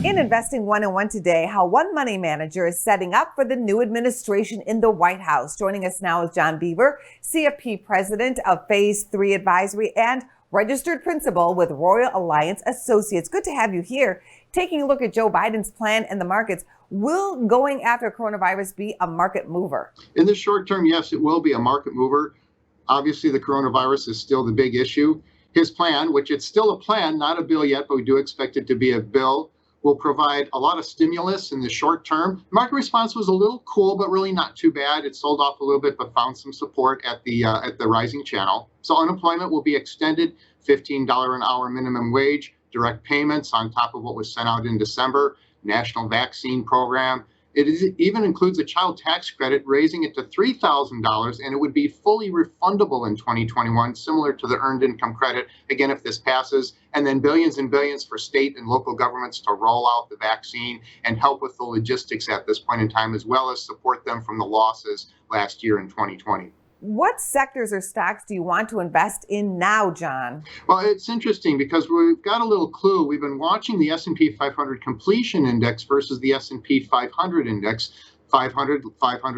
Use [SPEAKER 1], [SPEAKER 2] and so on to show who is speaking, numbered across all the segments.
[SPEAKER 1] In Investing 101 today, how one money manager is setting up for the new administration in the White House. Joining us now is John Bever, CFP President of Phase 3 Advisory and Registered Principal with Royal Alliance Associates. Good to have you here. Taking a look at Joe Biden's plan and the markets, will going after coronavirus be a market mover?
[SPEAKER 2] In the short term, yes, it will be a market mover. Obviously, the coronavirus is still the big issue. His plan, which it's still a plan, not a bill yet, but we do expect it to be a bill, will provide a lot of stimulus in the short term. Market response was a little cool, but really not too bad. It sold off a little bit, but found some support at the rising channel. So unemployment will be extended, $15 an hour minimum wage, direct payments on top of what was sent out in December, national vaccine program. Even includes a child tax credit, raising it to $3,000, and it would be fully refundable in 2021, similar to the earned income credit, again, if this passes, and then billions and billions for state and local governments to roll out the vaccine and help with the logistics at this point in time, as well as support them from the losses last year in 2020.
[SPEAKER 1] What sectors or stocks do you want to invest in now, John?
[SPEAKER 2] Well, it's interesting because we've got a little clue. We've been watching the S&P 500 completion index versus the S&P 500 index, 500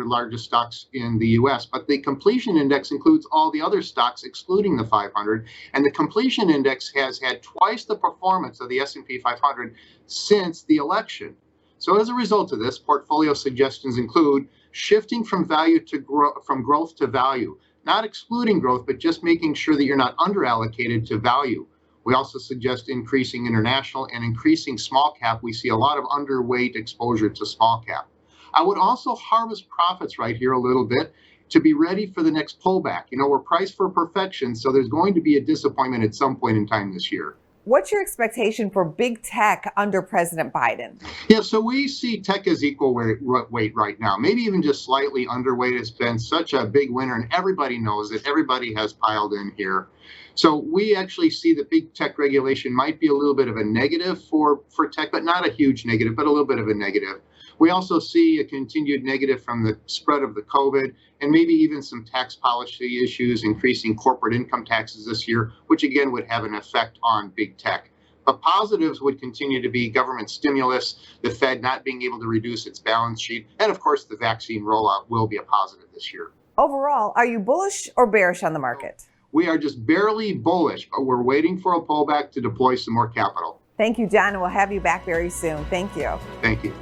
[SPEAKER 2] largest stocks in the U.S. But the completion index includes all the other stocks excluding the 500. And the completion index has had twice the performance of the S&P 500 since the election. So as a result of this, portfolio suggestions include shifting from growth to value, not excluding growth, but just making sure that you're not underallocated to value. We also suggest increasing international and increasing small cap. We see a lot of underweight exposure to small cap. I would also harvest profits right here a little bit to be ready for the next pullback. You know, we're priced for perfection, so there's going to be a disappointment at some point in time this year.
[SPEAKER 1] What's your expectation for big tech under President Biden?
[SPEAKER 2] Yeah, so we see tech as equal weight right now, maybe even just slightly underweight. It's been such a big winner, and everybody knows it. Everybody has piled in here. So we actually see that big tech regulation might be a little bit of a negative for tech, but not a huge negative, but a little bit of a negative. We also see a continued negative from the spread of the COVID and maybe even some tax policy issues, increasing corporate income taxes this year, which again would have an effect on big tech. But positives would continue to be government stimulus, the Fed not being able to reduce its balance sheet, and of course the vaccine rollout will be a positive this year.
[SPEAKER 1] Overall, are you bullish or bearish on the market?
[SPEAKER 2] We are just barely bullish, but we're waiting for a pullback to deploy some more capital.
[SPEAKER 1] Thank you, John. We'll have you back very soon. Thank you.
[SPEAKER 2] Thank you.